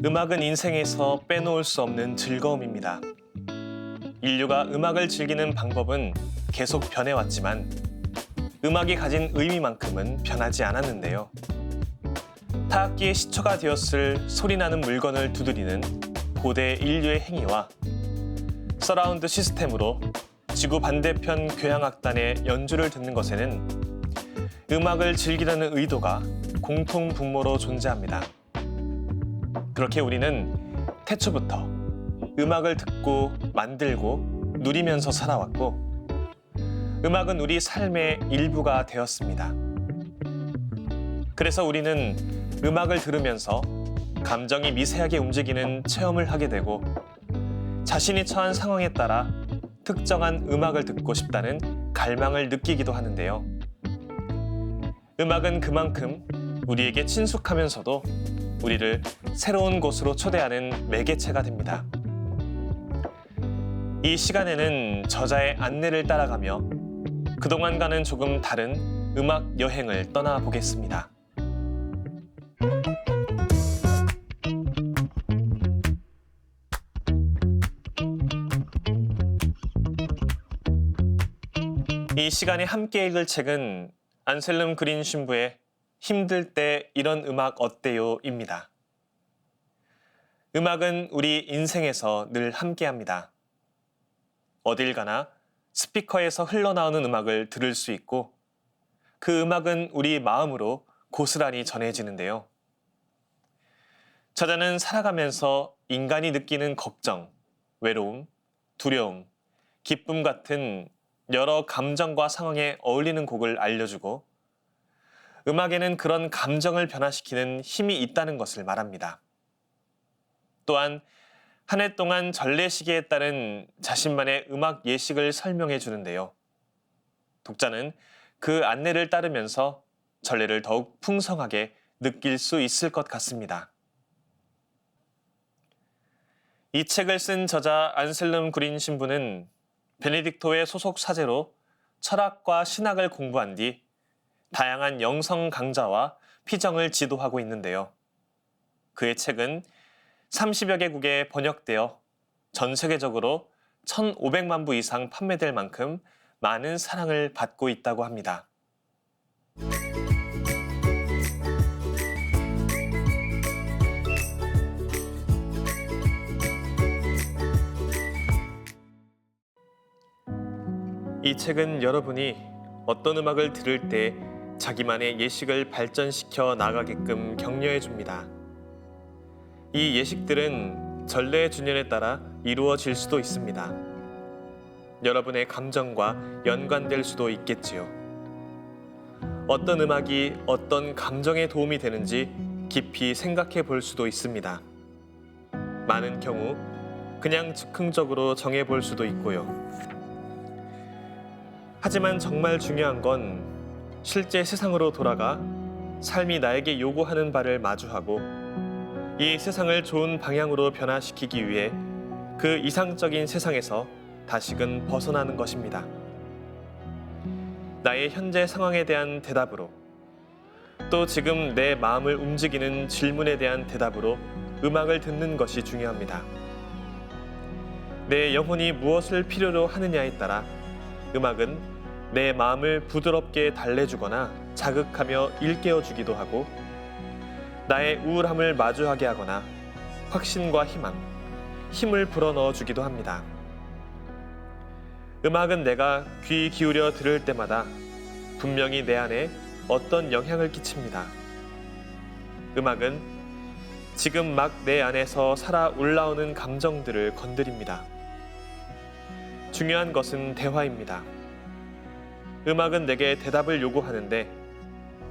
음악은 인생에서 빼놓을 수 없는 즐거움입니다. 인류가 음악을 즐기는 방법은 계속 변해왔지만 음악이 가진 의미만큼은 변하지 않았는데요. 타악기의 시초가 되었을 소리나는 물건을 두드리는 고대 인류의 행위와 서라운드 시스템으로 지구 반대편 교향악단의 연주를 듣는 것에는 음악을 즐기려는 의도가 공통분모로 존재합니다. 그렇게 우리는 태초부터 음악을 듣고 만들고 누리면서 살아왔고 음악은 우리 삶의 일부가 되었습니다. 그래서 우리는 음악을 들으면서 감정이 미세하게 움직이는 체험을 하게 되고 자신이 처한 상황에 따라 특정한 음악을 듣고 싶다는 갈망을 느끼기도 하는데요. 음악은 그만큼 우리에게 친숙하면서도 우리를 새로운 곳으로 초대하는 매개체가 됩니다. 이 시간에는 저자의 안내를 따라가며 그동안과는 조금 다른 음악 여행을 떠나보겠습니다. 이 시간에 함께 읽을 책은 안셀름 그린 신부의 힘들 때 이런 음악 어때요?입니다. 음악은 우리 인생에서 늘 함께합니다. 어딜 가나 스피커에서 흘러나오는 음악을 들을 수 있고 그 음악은 우리 마음으로 고스란히 전해지는데요. 저자는 살아가면서 인간이 느끼는 걱정, 외로움, 두려움, 기쁨 같은 여러 감정과 상황에 어울리는 곡을 알려주고 음악에는 그런 감정을 변화시키는 힘이 있다는 것을 말합니다. 또한 한 해 동안 전래시기에 따른 자신만의 음악 예식을 설명해 주는데요. 독자는 그 안내를 따르면서 전래를 더욱 풍성하게 느낄 수 있을 것 같습니다. 이 책을 쓴 저자 안셀름 그린 신부는 베네딕토의 소속 사제로 철학과 신학을 공부한 뒤 다양한 영성 강좌와 피정을 지도하고 있는데요. 그의 책은 30여 개국에 번역되어 전 세계적으로 1,500만 부 이상 판매될 만큼 많은 사랑을 받고 있다고 합니다. 이 책은 여러분이 어떤 음악을 들을 때 자기만의 예식을 발전시켜 나가게끔 격려해 줍니다. 이 예식들은 전래의 주년에 따라 이루어질 수도 있습니다. 여러분의 감정과 연관될 수도 있겠지요. 어떤 음악이 어떤 감정에 도움이 되는지 깊이 생각해 볼 수도 있습니다. 많은 경우 그냥 즉흥적으로 정해 볼 수도 있고요. 하지만 정말 중요한 건 실제 세상으로 돌아가 삶이 나에게 요구하는 바를 마주하고 이 세상을 좋은 방향으로 변화시키기 위해 그 이상적인 세상에서 다시금 벗어나는 것입니다. 나의 현재 상황에 대한 대답으로 또 지금 내 마음을 움직이는 질문에 대한 대답으로 음악을 듣는 것이 중요합니다. 내 영혼이 무엇을 필요로 하느냐에 따라 음악은 내 마음을 부드럽게 달래주거나 자극하며 일깨워주기도 하고 나의 우울함을 마주하게 하거나 확신과 희망, 힘을 불어넣어주기도 합니다. 음악은 내가 귀 기울여 들을 때마다 분명히 내 안에 어떤 영향을 끼칩니다. 음악은 지금 막 내 안에서 살아 올라오는 감정들을 건드립니다. 중요한 것은 대화입니다. 음악은 내게 대답을 요구하는데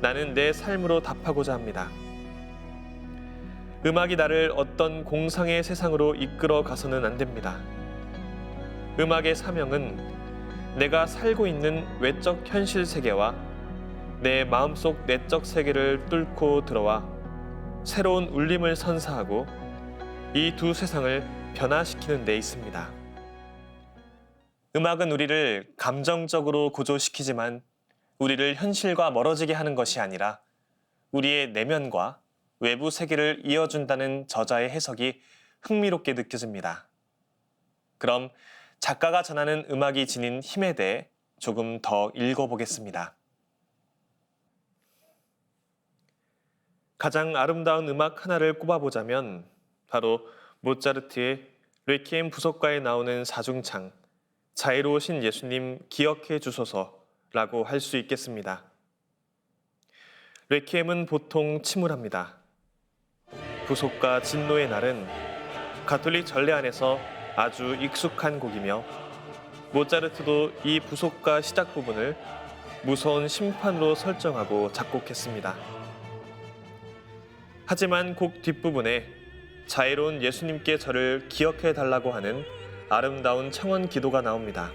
나는 내 삶으로 답하고자 합니다. 음악이 나를 어떤 공상의 세상으로 이끌어 가서는 안 됩니다. 음악의 사명은 내가 살고 있는 외적 현실 세계와 내 마음속 내적 세계를 뚫고 들어와 새로운 울림을 선사하고 이 두 세상을 변화시키는 데 있습니다. 음악은 우리를 감정적으로 고조시키지만 우리를 현실과 멀어지게 하는 것이 아니라 우리의 내면과 외부 세계를 이어준다는 저자의 해석이 흥미롭게 느껴집니다. 그럼 작가가 전하는 음악이 지닌 힘에 대해 조금 더 읽어보겠습니다. 가장 아름다운 음악 하나를 꼽아보자면 바로 모차르트의 레퀴엠 부속가에 나오는 사중창, 자애로우신 예수님 기억해 주소서라고 할 수 있겠습니다. 레퀴엠은 보통 침울합니다. 부속가 진노의 날은 가톨릭 전례 안에서 아주 익숙한 곡이며 모차르트도 이 부속가 시작 부분을 무서운 심판으로 설정하고 작곡했습니다. 하지만 곡 뒷부분에 자애로운 예수님께 저를 기억해 달라고 하는 아름다운 청원 기도가 나옵니다.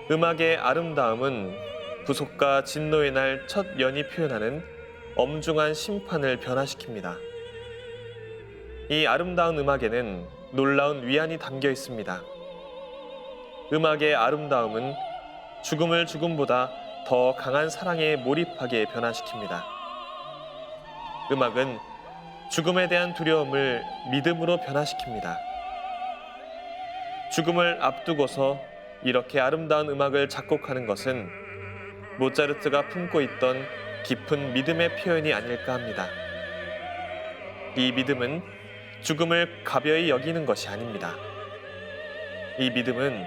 음악의 아름다움은 부속가 진노의 날 첫 연이 표현하는 엄중한 심판을 변화시킵니다. 이 아름다운 음악에는 놀라운 위안이 담겨 있습니다. 음악의 아름다움은 죽음을 죽음보다 더 강한 사랑에 몰입하게 변화시킵니다. 음악은 죽음에 대한 두려움을 믿음으로 변화시킵니다. 죽음을 앞두고서 이렇게 아름다운 음악을 작곡하는 것은 모차르트가 품고 있던 깊은 믿음의 표현이 아닐까 합니다. 이 믿음은 죽음을 가벼이 여기는 것이 아닙니다. 이 믿음은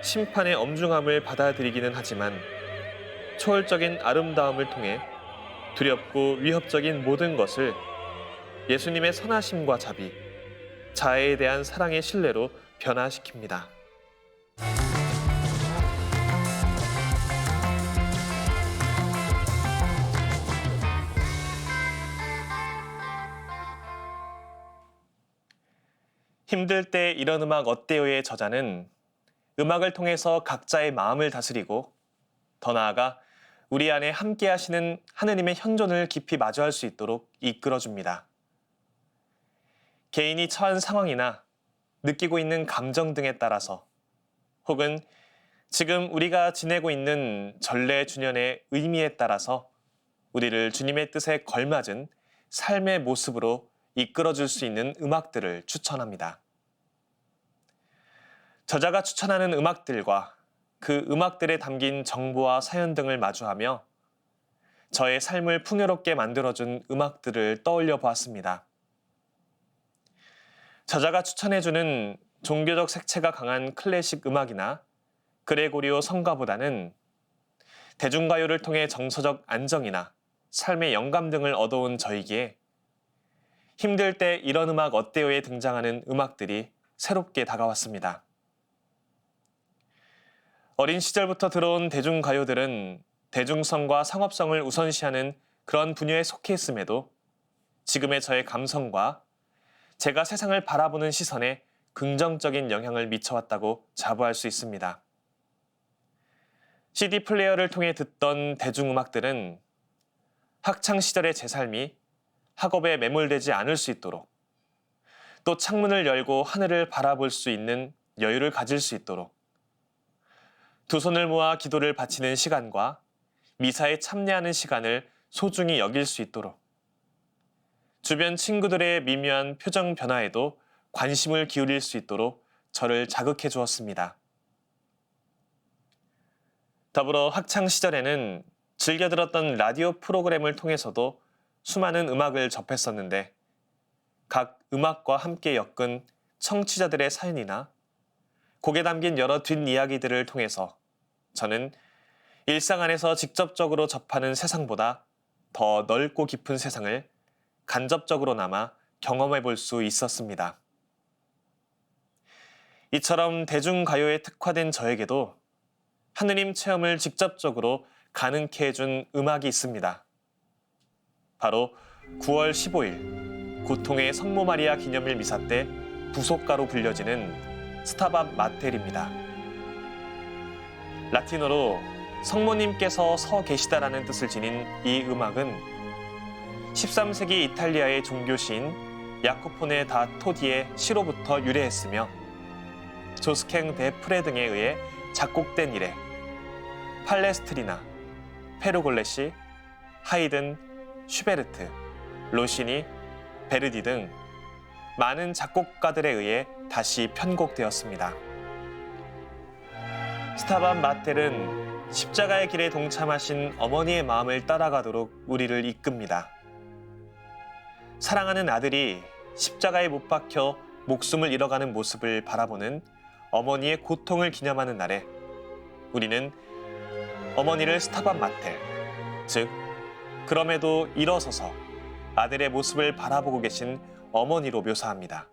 심판의 엄중함을 받아들이기는 하지만 초월적인 아름다움을 통해 두렵고 위협적인 모든 것을 예수님의 선하심과 자비, 자애에 대한 사랑의 신뢰로 변화시킵니다. 힘들 때 이런 음악 어때요의 저자는 음악을 통해서 각자의 마음을 다스리고 더 나아가 우리 안에 함께 하시는 하느님의 현존을 깊이 마주할 수 있도록 이끌어줍니다. 개인이 처한 상황이나 느끼고 있는 감정 등에 따라서 혹은 지금 우리가 지내고 있는 전래 주년의 의미에 따라서 우리를 주님의 뜻에 걸맞은 삶의 모습으로 이끌어줄 수 있는 음악들을 추천합니다. 저자가 추천하는 음악들과 그 음악들에 담긴 정보와 사연 등을 마주하며 저의 삶을 풍요롭게 만들어준 음악들을 떠올려 보았습니다. 저자가 추천해주는 종교적 색채가 강한 클래식 음악이나 그레고리오 성가보다는 대중가요를 통해 정서적 안정이나 삶의 영감 등을 얻어온 저에게 힘들 때 이런 음악 어때요에 등장하는 음악들이 새롭게 다가왔습니다. 어린 시절부터 들어온 대중가요들은 대중성과 상업성을 우선시하는 그런 분야에 속해 있음에도 지금의 저의 감성과 제가 세상을 바라보는 시선에 긍정적인 영향을 미쳐왔다고 자부할 수 있습니다. CD 플레이어를 통해 듣던 대중음악들은 학창시절의 제 삶이 학업에 매몰되지 않을 수 있도록 또 창문을 열고 하늘을 바라볼 수 있는 여유를 가질 수 있도록 두 손을 모아 기도를 바치는 시간과 미사에 참여하는 시간을 소중히 여길 수 있도록 주변 친구들의 미묘한 표정 변화에도 관심을 기울일 수 있도록 저를 자극해 주었습니다. 더불어 학창 시절에는 즐겨 들었던 라디오 프로그램을 통해서도 수많은 음악을 접했었는데 각 음악과 함께 엮은 청취자들의 사연이나 곡에 담긴 여러 뒷이야기들을 통해서 저는 일상 안에서 직접적으로 접하는 세상보다 더 넓고 깊은 세상을 간접적으로나마 경험해 볼 수 있었습니다. 이처럼 대중가요에 특화된 저에게도 하느님 체험을 직접적으로 가능케 해준 음악이 있습니다. 바로 9월 15일 고통의 성모 마리아 기념일 미사 때 부속가로 불려지는 스타밥 마텔입니다. 라틴어로 성모님께서 서 계시다라는 뜻을 지닌 이 음악은 13세기 이탈리아의 종교시인 야코포네 다 토디의 시로부터 유래했으며 조스캥 데 프레 등에 의해 작곡된 이래 팔레스트리나, 페르골레시, 하이든, 슈베르트, 로시니, 베르디 등 많은 작곡가들에 의해 다시 편곡되었습니다. 스타반 마텔은 십자가의 길에 동참하신 어머니의 마음을 따라가도록 우리를 이끕니다. 사랑하는 아들이 십자가에 못 박혀 목숨을 잃어가는 모습을 바라보는 어머니의 고통을 기념하는 날에 우리는 어머니를 스타반 마텔, 즉 그럼에도 일어서서 아들의 모습을 바라보고 계신 어머니로 묘사합니다.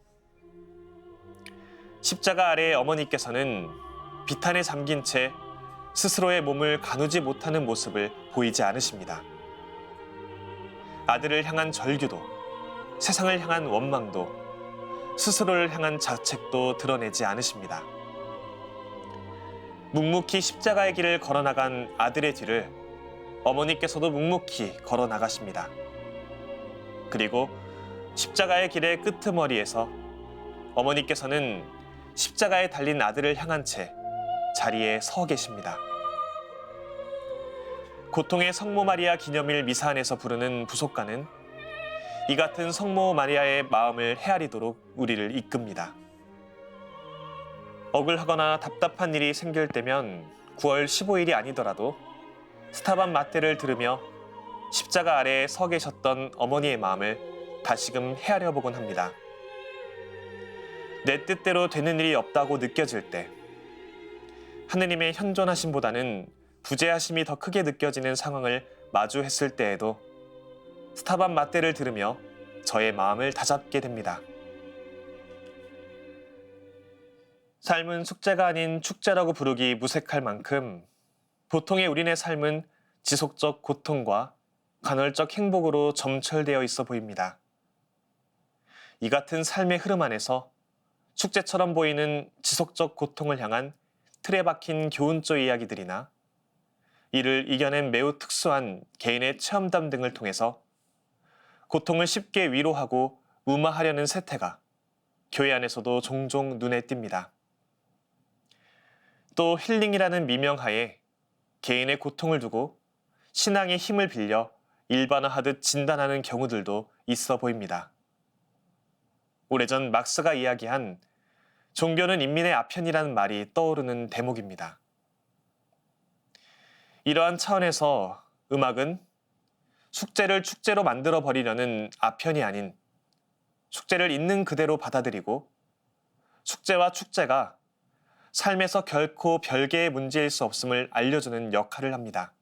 십자가 아래의 어머니께서는 비탄에 잠긴 채 스스로의 몸을 가누지 못하는 모습을 보이지 않으십니다. 아들을 향한 절규도, 세상을 향한 원망도, 스스로를 향한 자책도 드러내지 않으십니다. 묵묵히 십자가의 길을 걸어나간 아들의 뒤를 어머니께서도 묵묵히 걸어나가십니다. 그리고 십자가의 길의 끄트머리에서 어머니께서는 십자가에 달린 아들을 향한 채 자리에 서 계십니다. 고통의 성모 마리아 기념일 미사 안에서 부르는 부속가는 이 같은 성모 마리아의 마음을 헤아리도록 우리를 이끕니다. 억울하거나 답답한 일이 생길 때면 9월 15일이 아니더라도 스타반 마텔을 들으며 십자가 아래에 서 계셨던 어머니의 마음을 다시금 헤아려 보곤 합니다. 내 뜻대로 되는 일이 없다고 느껴질 때, 하느님의 현존하심보다는 부재하심이 더 크게 느껴지는 상황을 마주했을 때에도 스타반 마텔을 들으며 저의 마음을 다잡게 됩니다. 삶은 숙제가 아닌 축제라고 부르기 무색할 만큼 보통의 우리네 삶은 지속적 고통과 간헐적 행복으로 점철되어 있어 보입니다. 이 같은 삶의 흐름 안에서 축제처럼 보이는 지속적 고통을 향한 틀에 박힌 교훈조 이야기들이나 이를 이겨낸 매우 특수한 개인의 체험담 등을 통해서 고통을 쉽게 위로하고 무마하려는 세태가 교회 안에서도 종종 눈에 띕니다. 또 힐링이라는 미명하에 개인의 고통을 두고 신앙의 힘을 빌려 일반화하듯 진단하는 경우들도 있어 보입니다. 오래전 막스가 이야기한 종교는 인민의 아편이라는 말이 떠오르는 대목입니다. 이러한 차원에서 음악은 숙제를 축제로 만들어 버리려는 아편이 아닌 숙제를 있는 그대로 받아들이고 숙제와 축제가 삶에서 결코 별개의 문제일 수 없음을 알려주는 역할을 합니다.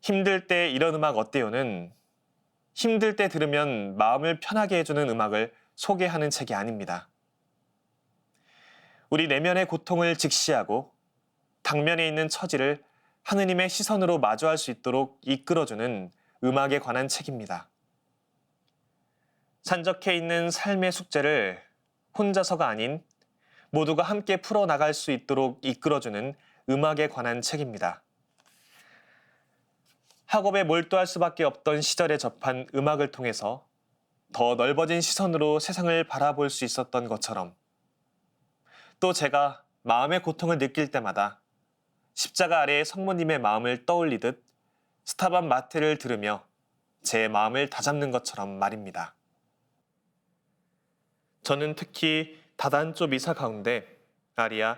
힘들 때 이런 음악 어때요는 힘들 때 들으면 마음을 편하게 해주는 음악을 소개하는 책이 아닙니다. 우리 내면의 고통을 직시하고 당면에 있는 처지를 하느님의 시선으로 마주할 수 있도록 이끌어주는 음악에 관한 책입니다. 산적해 있는 삶의 숙제를 혼자서가 아닌 모두가 함께 풀어나갈 수 있도록 이끌어주는 음악에 관한 책입니다. 학업에 몰두할 수밖에 없던 시절에 접한 음악을 통해서 더 넓어진 시선으로 세상을 바라볼 수 있었던 것처럼 또 제가 마음의 고통을 느낄 때마다 십자가 아래의 성모님의 마음을 떠올리듯 스타반 마텔을 들으며 제 마음을 다잡는 것처럼 말입니다. 저는 특히 다단조 미사 가운데 아리아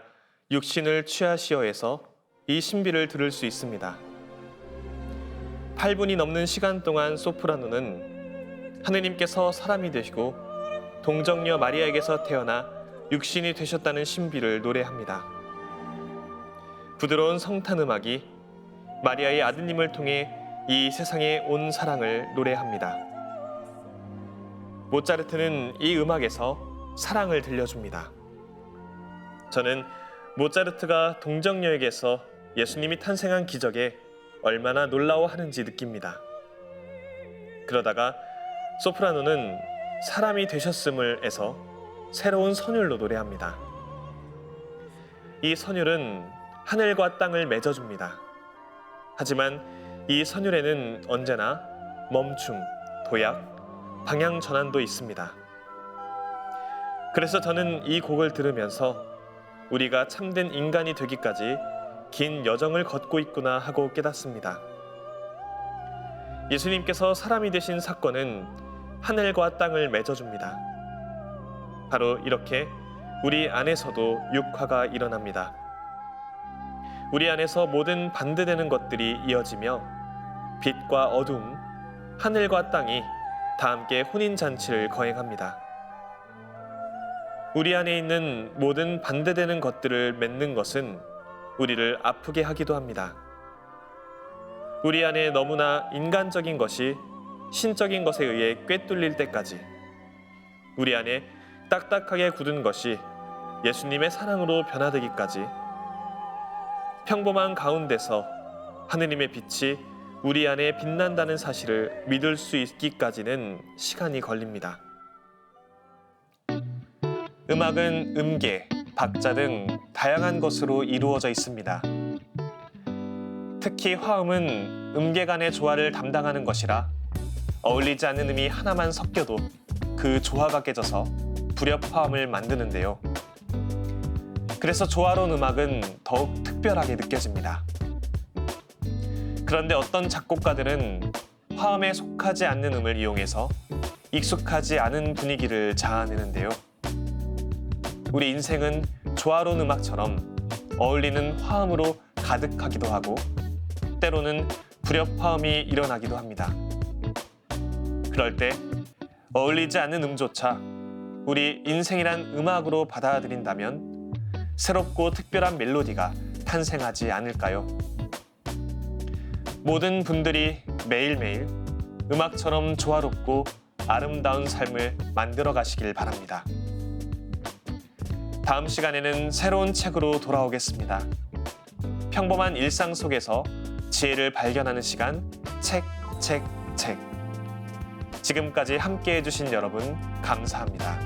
육신을 취하시어에서 이 신비를 들을 수 있습니다. 8분이 넘는 시간 동안 소프라노는 하느님께서 사람이 되시고 동정녀 마리아에게서 태어나 육신이 되셨다는 신비를 노래합니다. 부드러운 성탄 음악이 마리아의 아드님을 통해 이 세상에 온 사랑을 노래합니다. 모차르트는 이 음악에서 사랑을 들려줍니다. 저는 모차르트가 동정녀에게서 예수님이 탄생한 기적에 얼마나 놀라워하는지 느낍니다. 그러다가 소프라노는 사람이 되셨음을에서 새로운 선율로 노래합니다. 이 선율은 하늘과 땅을 맺어줍니다. 하지만 이 선율에는 언제나 멈춤, 도약, 방향 전환도 있습니다. 그래서 저는 이 곡을 들으면서 우리가 참된 인간이 되기까지 긴 여정을 걷고 있구나 하고 깨닫습니다. 예수님께서 사람이 되신 사건은 하늘과 땅을 맺어줍니다. 바로 이렇게 우리 안에서도 육화가 일어납니다. 우리 안에서 모든 반대되는 것들이 이어지며 빛과 어둠, 하늘과 땅이 다 함께 혼인잔치를 거행합니다. 우리 안에 있는 모든 반대되는 것들을 맺는 것은 우리를 아프게 하기도 합니다. 우리 안에 너무나 인간적인 것이 신적인 것에 의해 꿰뚫릴 때까지, 우리 안에 딱딱하게 굳은 것이 예수님의 사랑으로 변화되기까지, 평범한 가운데서 하느님의 빛이 우리 안에 빛난다는 사실을 믿을 수 있기까지는 시간이 걸립니다. 음악은 음계, 박자 등 다양한 것으로 이루어져 있습니다. 특히 화음은 음계 간의 조화를 담당하는 것이라 어울리지 않는 음이 하나만 섞여도 그 조화가 깨져서 불협화음을 만드는데요. 그래서 조화로운 음악은 더욱 특별하게 느껴집니다. 그런데 어떤 작곡가들은 화음에 속하지 않는 음을 이용해서 익숙하지 않은 분위기를 자아내는데요. 우리 인생은 조화로운 음악처럼 어울리는 화음으로 가득하기도 하고 때로는 불협화음이 일어나기도 합니다. 그럴 때 어울리지 않는 음조차 우리 인생이란 음악으로 받아들인다면 새롭고 특별한 멜로디가 탄생하지 않을까요? 모든 분들이 매일매일 음악처럼 조화롭고 아름다운 삶을 만들어 가시길 바랍니다. 다음 시간에는 새로운 책으로 돌아오겠습니다. 평범한 일상 속에서 지혜를 발견하는 시간, 책. 지금까지 함께해 주신 여러분 감사합니다.